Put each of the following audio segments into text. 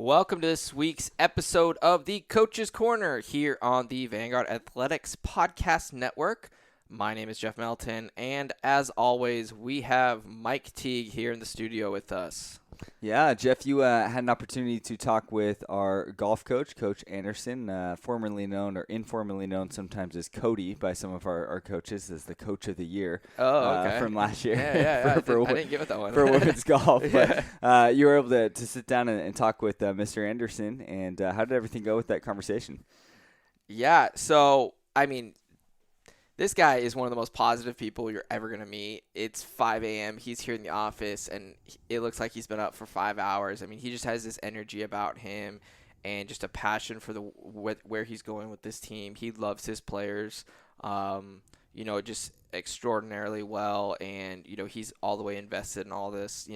Welcome to this week's episode of the Coach's Corner here on the Vanguard Athletics Podcast Network. My name is Jeff Melton, and as always, we have Mike Teague here in the studio with us. Yeah, Jeff, you had an opportunity to talk with our golf coach, Coach Anderson, formerly known or informally known sometimes as Cody by some of our coaches as the Coach of the Year from last year. I didn't give it that one. For women's golf. Yeah. But you were able to sit down and talk with Mr. Anderson, and how did everything go with that conversation? Yeah, so, this guy is one of the most positive people you're ever going to meet. It's 5 a.m. He's here in the office, and it looks like he's been up for 5 hours. He just has this energy about him and just a passion for where he's going with this team. He loves his players, just extraordinarily well, and, he's all the way invested in all this.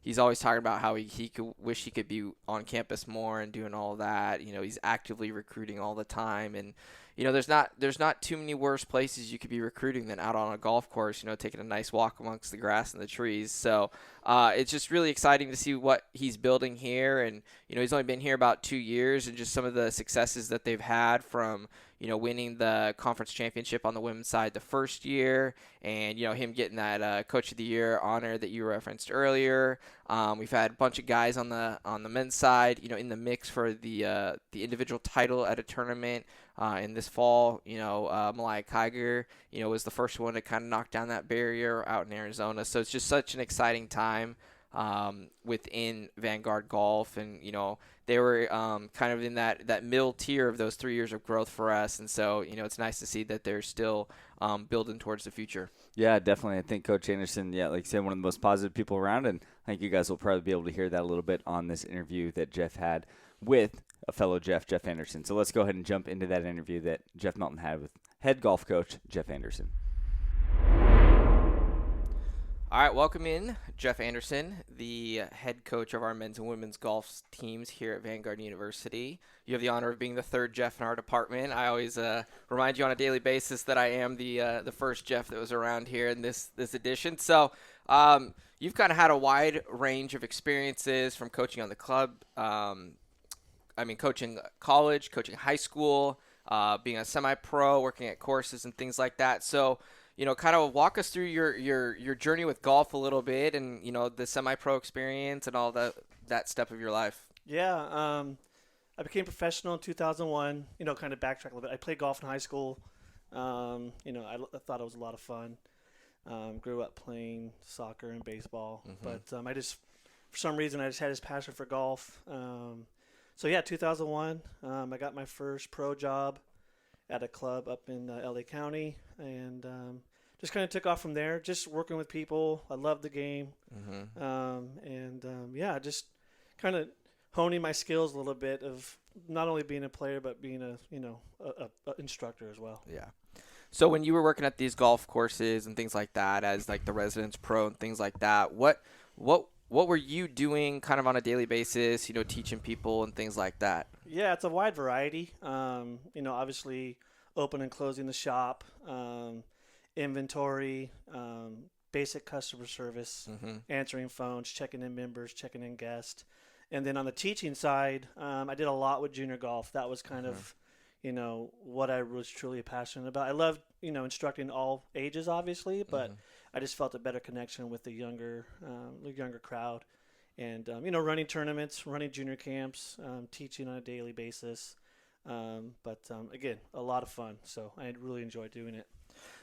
He's always talking about how he could wish he could be on campus more and doing all that. He's actively recruiting all the time, and there's not too many worse places you could be recruiting than out on a golf course, taking a nice walk amongst the grass and the trees. So it's just really exciting to see what he's building here. And, he's only been here about 2 years, and just some of the successes that they've had from, winning the conference championship on the women's side the first year, and, him getting that Coach of the Year honor that you referenced earlier. We've had a bunch of guys on the men's side, in the mix for the individual title at a tournament. In this fall, Malaya Kiger, was the first one to kind of knock down that barrier out in Arizona. So it's just such an exciting time within Vanguard Golf. And, they were kind of in that middle tier of those 3 years of growth for us. And so, it's nice to see that they're still building towards the future. Yeah, definitely. I think Coach Anderson, like I said, one of the most positive people around. And I think you guys will probably be able to hear that a little bit on this interview that Jeff had with a fellow Jeff Anderson. So let's go ahead and jump into that interview that Jeff Melton had with head golf coach Jeff Anderson. All right, welcome in Jeff Anderson, the head coach of our men's and women's golf teams here at Vanguard University. You have the honor of being the third Jeff in our department. I always remind you on a daily basis that I am the first Jeff that was around here in this edition. So you've kind of had a wide range of experiences from coaching on the club, coaching college, coaching high school, being a semi-pro, working at courses and things like that. So, kind of walk us through your journey with golf a little bit and, the semi-pro experience and all that step of your life. Yeah, I became professional in 2001, kind of backtrack a little bit. I played golf in high school. I thought it was a lot of fun. Grew up playing soccer and baseball. Mm-hmm. But for some reason, I just had this passion for golf. 2001, I got my first pro job at a club up in LA County, and just kind of took off from there, just working with people. I loved the game. Mm-hmm. Just kind of honing my skills a little bit of not only being a player, but being a instructor as well. Yeah. So when you were working at these golf courses and things like that as like the residence pro and things like that, what were you doing kind of on a daily basis, teaching people and things like that? Yeah, it's a wide variety. Obviously open and closing the shop, inventory, basic customer service, mm-hmm. answering phones, checking in members, checking in guests. And then on the teaching side, I did a lot with junior golf. That was kind of, what I was truly passionate about. I loved, instructing all ages, obviously, but mm-hmm. I just felt a better connection with the younger crowd, and running tournaments, running junior camps, teaching on a daily basis. Again, a lot of fun. So I really enjoyed doing it.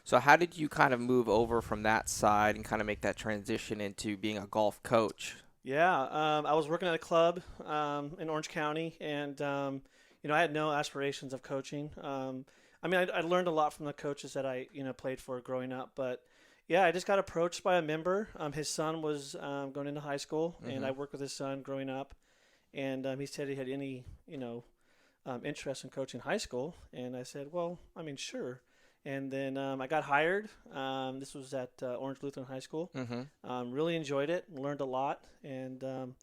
So how did you kind of move over from that side and kind of make that transition into being a golf coach? Yeah, I was working at a club in Orange County, and I had no aspirations of coaching. I learned a lot from the coaches that I played for growing up, but yeah, I just got approached by a member. His son was going into high school, mm-hmm. and I worked with his son growing up, and he said he had any interest in coaching high school, and I said, well, sure. And then I got hired. This was at Orange Lutheran High School. Mm-hmm. Really enjoyed it, learned a lot, and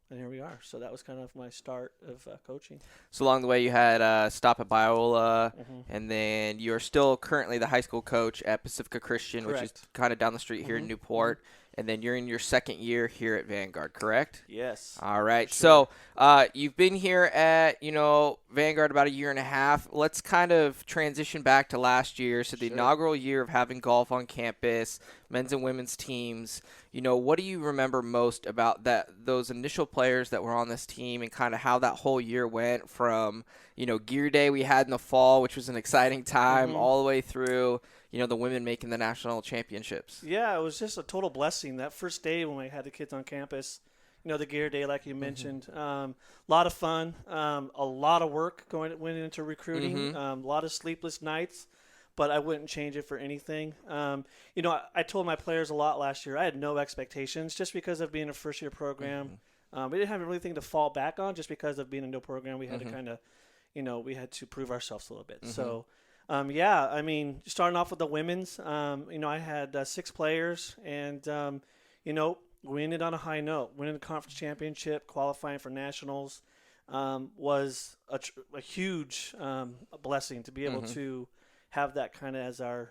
here we are. So that was kind of my start of coaching. So along the way, you had a stop at Biola, mm-hmm. and then you're still currently the high school coach at Pacifica Christian, Correct. Which is kind of down the street here mm-hmm. in Newport. and then you're in your second year here at Vanguard, correct? Yes. All right. Sure. So you've been here at, Vanguard about a year and a half. Let's kind of transition back to last year. So the Sure. inaugural year of having golf on campus, men's and women's teams. What do you remember most about those initial players that were on this team and kind of how that whole year went from, gear day we had in the fall, which was an exciting time, all the way through, the women making the national championships? Yeah, it was just a total blessing. That first day when we had the kids on campus, the gear day, like you mentioned, a lot of fun, a lot of work went into recruiting, a lot of sleepless nights, but I wouldn't change it for anything. I told my players a lot last year. I had no expectations just because of being a first-year program. We didn't have anything to fall back on just because of being a new program. We had to kind of, we had to prove ourselves a little bit. So, starting off with the women's, I had 6 players, and, we ended on a high note. Winning the conference championship, qualifying for nationals was a huge blessing to be able to have that kind of as our,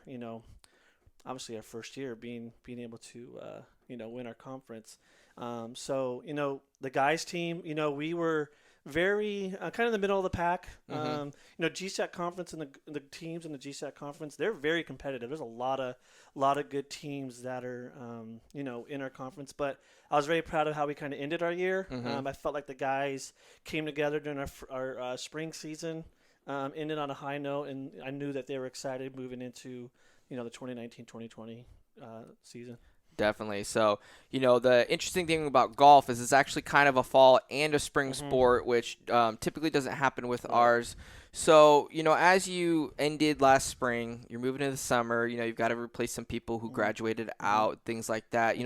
obviously our first year being able to, win our conference. The guys team, we were very kind of in the middle of the pack. GSAC conference and the teams in the GSAC conference, they're very competitive. There's a lot of good teams that are, in our conference. But I was very proud of how we kind of ended our year. I felt like the guys came together during our spring season, ended on a high note, and I knew that they were excited moving into, the 2019-2020 season. Definitely. So, the interesting thing about golf is it's actually kind of a fall and a spring sport, which typically doesn't happen with ours. So, as you ended last spring, you're moving into the summer, you've got to replace some people who graduated out, things like that.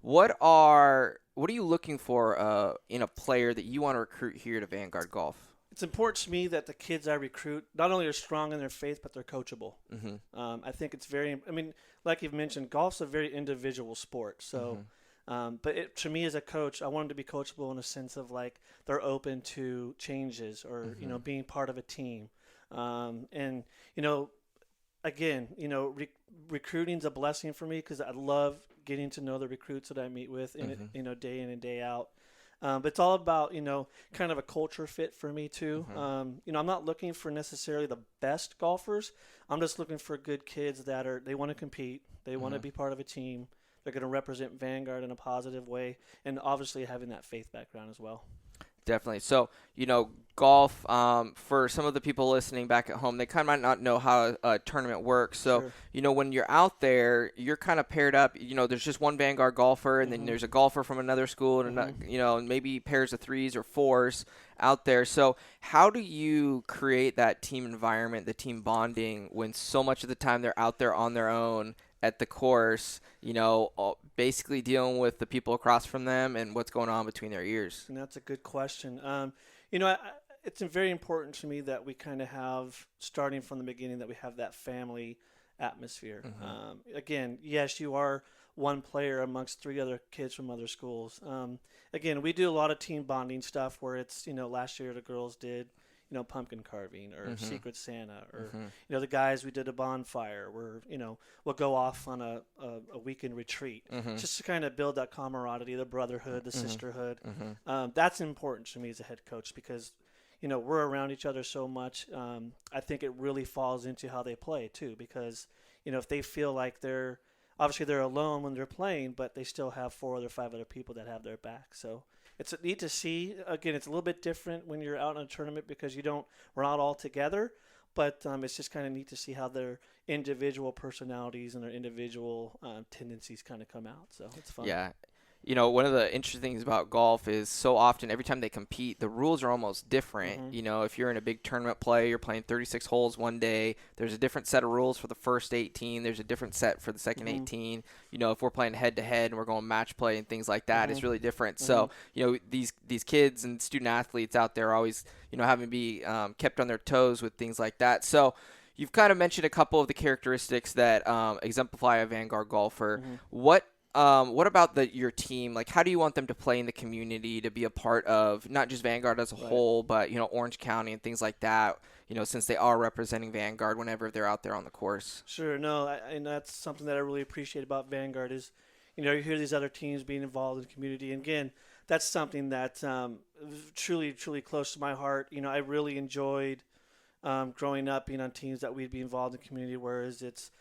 What are you looking for in a player that you want to recruit here to Vanguard Golf? It's important to me that the kids I recruit not only are strong in their faith, but they're coachable. I think it's like you've mentioned, golf's a very individual sport. So, to me as a coach, I want them to be coachable in a sense of like they're open to changes or being part of a team. Recruiting's a blessing for me because I love getting to know the recruits that I meet with, day in and day out. But it's all about, kind of a culture fit for me too. I'm not looking for necessarily the best golfers. I'm just looking for good kids that they want to compete. They want to be part of a team. They're going to represent Vanguard in a positive way. And obviously having that faith background as well. Definitely. So, golf, for some of the people listening back at home, they kind of might not know how a tournament works. So, Sure. When you're out there, you're kind of paired up. There's just one Vanguard golfer, and then there's a golfer from another school, and maybe pairs of 3s or 4s out there. So, how do you create that team environment, the team bonding, when so much of the time they're out there on their own at the course, basically dealing with the people across from them and what's going on between their ears? And that's a good question. It's very important to me that we kind of have, starting from the beginning, that we have that family atmosphere. Again, yes, you are one player amongst 3 other kids from other schools. Again, we do a lot of team bonding stuff where it's, last year the girls did, pumpkin carving or Secret Santa or, the guys, we did a bonfire where, we'll go off on a weekend retreat just to kind of build that camaraderie, the brotherhood, the sisterhood. That's important to me as a head coach because, we're around each other so much. I think it really falls into how they play too because, if they feel like they're alone when they're playing, but they still have 4 or 5 other people that have their back. So it's neat to see. Again, it's a little bit different when you're out in a tournament because we're not all together, but it's just kind of neat to see how their individual personalities and their individual tendencies kind of come out. So it's fun. Yeah. One of the interesting things about golf is so often every time they compete, the rules are almost different. If you're in a big tournament play, you're playing 36 holes one day, there's a different set of rules for the first 18. There's a different set for the second 18. If we're playing head-to-head and we're going match play and things like that, it's really different. So, these kids and student athletes out there are always, having to be kept on their toes with things like that. So, you've kind of mentioned a couple of the characteristics that exemplify a Vanguard golfer. What about your team? Like, how do you want them to play in the community to be a part of not just Vanguard as a whole, but, Orange County and things like that, since they are representing Vanguard whenever they're out there on the course? Sure. No, and that's something that I really appreciate about Vanguard is, you hear these other teams being involved in the community. And again, that's something that truly, truly close to my heart. I really enjoyed growing up being on teams that we'd be involved in the community, whereas it's,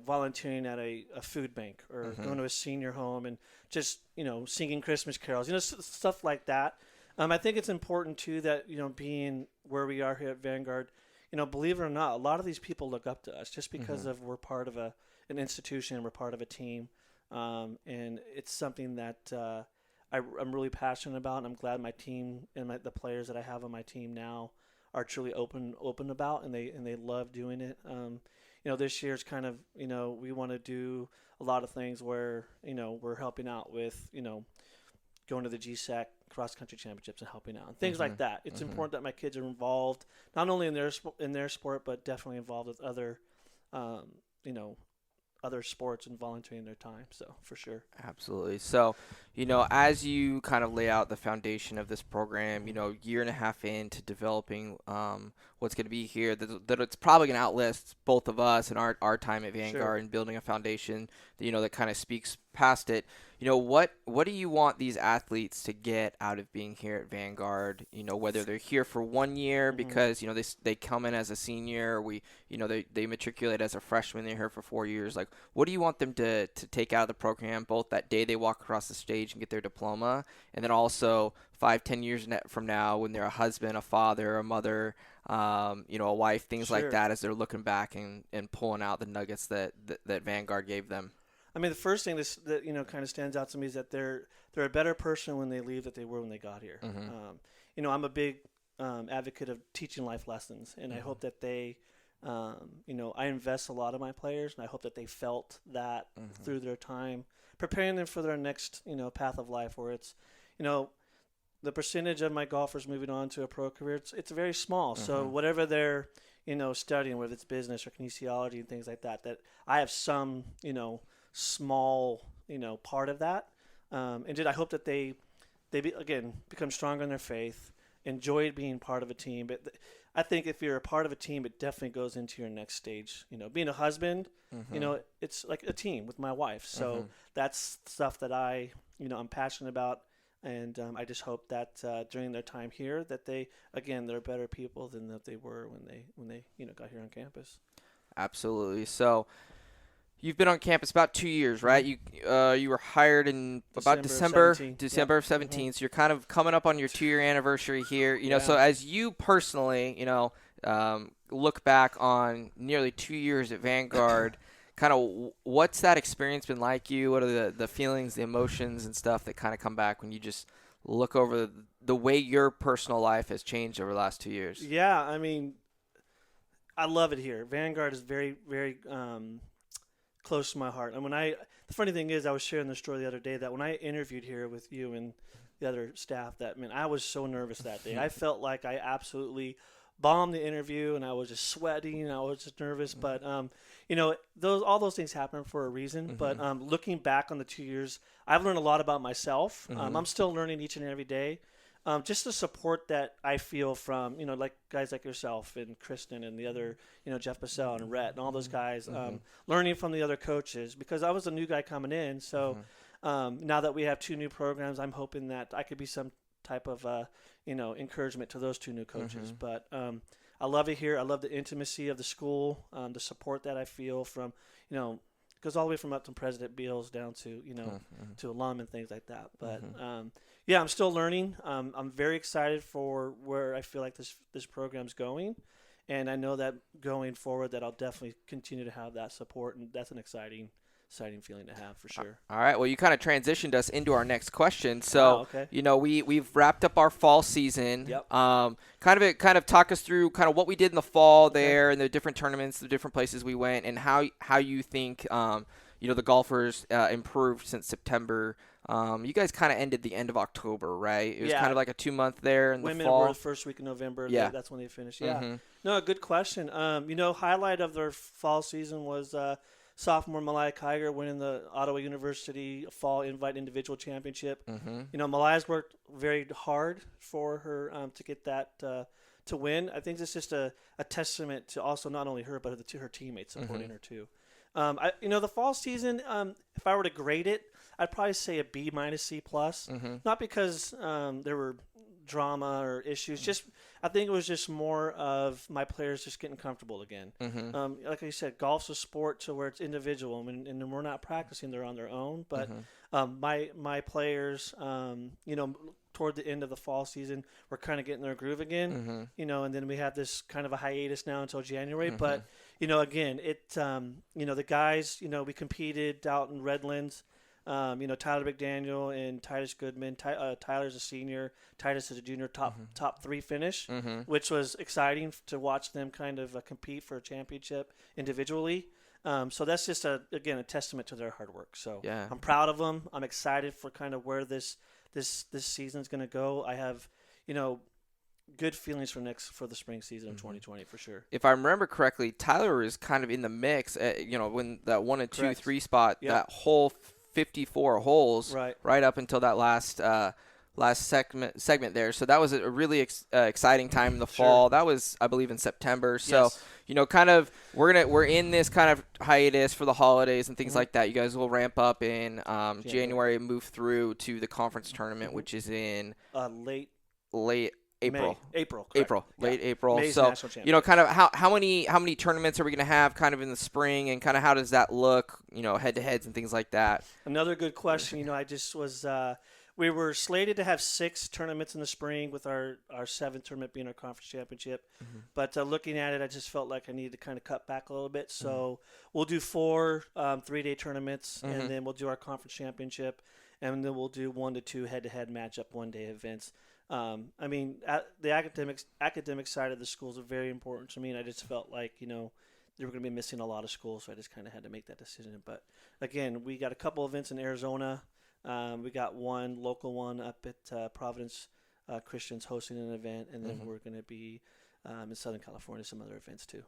volunteering at a food bank or going to a senior home and just, singing Christmas carols, stuff like that. I think it's important too that, being where we are here at Vanguard, believe it or not, a lot of these people look up to us just because of we're part of an institution, we're part of a team. And it's something that I'm really passionate about, and I'm glad my team and the players that I have on my team now are truly open about, and they love doing it. This year's kind of, we want to do a lot of things where, we're helping out with, going to the GSAC cross-country championships and helping out and things like that. It's important that my kids are involved, not only in their sport, but definitely involved with other, other sports and volunteering their time. So for sure. Absolutely. So, as you kind of lay out the foundation of this program, year and a half into developing what's going to be here, that it's probably going to outlast both of us and our time at Vanguard and building a foundation, that kind of speaks past it. What do you want these athletes to get out of being here at Vanguard? Whether they're here for 1 year because, they come in as a senior, they matriculate as a freshman, they're here for 4 years. Like, what do you want them to take out of the program, both that day they walk across the stage and get their diploma, and then also 5-10 years from now when they're a husband, a father, a mother, a wife, things like that, as they're looking back and pulling out the nuggets that Vanguard gave them? I mean, the first thing that kind of stands out to me is that they're a better person when they leave than they were when they got here. I'm a big advocate of teaching life lessons, and I hope that they, I invest a lot in my players, and I hope that they felt that through their time, preparing them for their next, path of life, where it's, the percentage of my golfers moving on to a pro career, it's very small. So whatever they're, studying, whether it's business or kinesiology and things like that, that I have some, small, part of that. And I hope that they become stronger in their faith, enjoy being part of a team. But I think if you're a part of a team, it definitely goes into your next stage. Being a husband, it's like a team with my wife. So that's stuff that I'm passionate about. And I just hope that during their time here, that they're better people than that they were when they got here on campus. Absolutely. So you've been on campus about 2 years, right? You were hired in about December of 2017. So you're kind of coming up on your 2-year anniversary here. So as you personally, look back on nearly 2 years at Vanguard, kind of what's that experience been like you? What are the feelings, the emotions and stuff that kind of come back when you just look over the way your personal life has changed over the last 2 years? Yeah, I mean, I love it here. Vanguard is very, very close to my heart. And the funny thing is, I was sharing the story the other day that when I interviewed here with you and the other staff, I was so nervous that day. I felt like I absolutely bombed the interview, and I was just sweating, and I was just nervous. But all those things happen for a reason. But looking back on the 2 years, I've learned a lot about myself. I'm still learning each and every day. Just the support that I feel from, like guys like yourself and Kristen and the other, Jeff Bassell and Rhett and all those guys, learning from the other coaches, because I was a new guy coming in. So now that we have 2 new programs, I'm hoping that I could be some type of, encouragement to those 2 new coaches. But I love it here. I love the intimacy of the school, the support that I feel from, it goes all the way from up to President Beals down to, to alum and things like that. But I'm still learning. I'm very excited for where I feel like this program's going. And I know that going forward that I'll definitely continue to have that support. And that's an exciting feeling to have for sure. All right. Well, you kind of transitioned us into our next question. So, we've wrapped up our fall season. Yep. Kind of talk us through kind of what we did in the fall there and the different tournaments, the different places we went, and how you think, the golfers improved since September. You guys kind of ended the end of October, right? It was kind of like a 2-month there in the fall. Women were the first week of November. Yeah. That's when they finished. Yeah. No, good question. Highlight of their fall season was sophomore Malaya Kiger winning the Ottawa University Fall Invite Individual Championship. Malaya's worked very hard for her to get that to win. I think it's just a testament to also not only her but to her teammates supporting her too. The fall season, if I were to grade it, I'd probably say a B minus C plus. Not because there were drama or issues. Just I think it was just more of my players just getting comfortable again. Like I said, golf's a sport to where it's individual, and we're not practicing; they're on their own. But my players, toward the end of the fall season, we're kind of getting their groove again. And then we have this kind of a hiatus now until January. But again, the guys, we competed out in Redlands. Tyler McDaniel and Titus Goodman. Tyler's a senior. Titus is a junior. Top 3 finish, which was exciting to watch them kind of compete for a championship individually. So that's just a testament to their hard work. So I'm proud of them. I'm excited for kind of where this season's going to go. I have, good feelings for the spring season of 2020 for sure. If I remember correctly, Tyler is kind of in the mix. When that 1 and 2, 3 spot, that whole 54 holes, right up until that last segment there. So that was a really exciting time in the fall. That was, I believe, in September. So kind of we're in this kind of hiatus for the holidays and things like that. You guys will ramp up in January and move through to the conference tournament, which is in late April. Late April. May's so kind of how many tournaments are we going to have kind of in the spring, and kind of how does that look, head to heads and things like that? Another good question. I just was we were slated to have 6 tournaments in the spring, with our 7th tournament being our conference championship. But looking at it, I just felt like I needed to kind of cut back a little bit. So we'll do 4 3-day tournaments, and then we'll do our conference championship, and then we'll do 1 to 2 head-to-head matchup 1-day events. The academic side of the schools are very important to me, and I just felt like, they were going to be missing a lot of schools, so I just kind of had to make that decision. But, again, we got a couple events in Arizona. We got one local one up at Providence Christians hosting an event, and then we're going to be in Southern California, some other events too.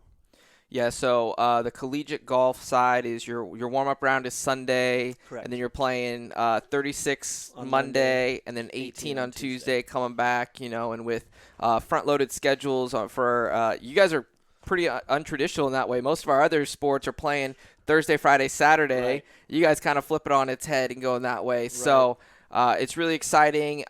Yeah, so the collegiate golf side is your warm-up round is Sunday. Correct. And then you're playing 36 on Monday, and then 18 on Tuesday coming back, and with front-loaded schedules for you guys are pretty untraditional in that way. Most of our other sports are playing Thursday, Friday, Saturday. Right. You guys kind of flip it on its head and go in that way. Right. So it's really exciting.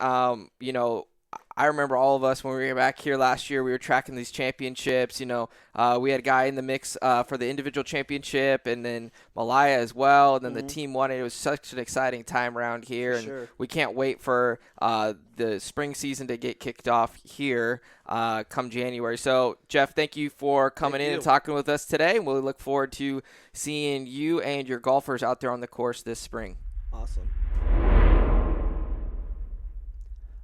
I remember all of us when we were back here last year, we were tracking these championships. We had a guy in the mix for the individual championship, and then Malaya as well, and then the team won it. It was such an exciting time around here, and we can't wait for the spring season to get kicked off here come January. So, Jeff, thank you for coming in and talking with us today, and we'll look forward to seeing you and your golfers out there on the course this spring. Awesome.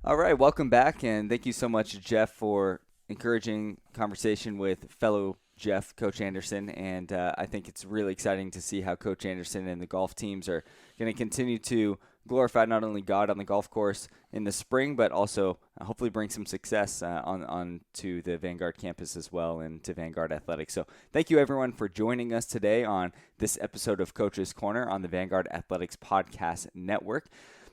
All right, welcome back, and thank you so much, Jeff, for encouraging conversation with fellow Jeff, Coach Anderson. And I think it's really exciting to see how Coach Anderson and the golf teams are going to continue to glorify not only God on the golf course in the spring, but also hopefully bring some success on to the Vanguard campus as well, and to Vanguard Athletics. So thank you, everyone, for joining us today on this episode of Coach's Corner on the Vanguard Athletics Podcast Network.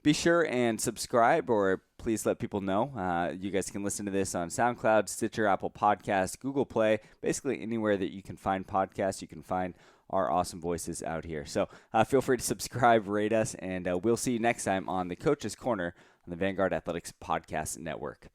Be sure and subscribe, or please let people know. You guys can listen to this on SoundCloud, Stitcher, Apple Podcasts, Google Play, basically anywhere that you can find podcasts, you can find our awesome voices out here. So feel free to subscribe, rate us, and we'll see you next time on the Coach's Corner on the Vanguard Athletics Podcast Network.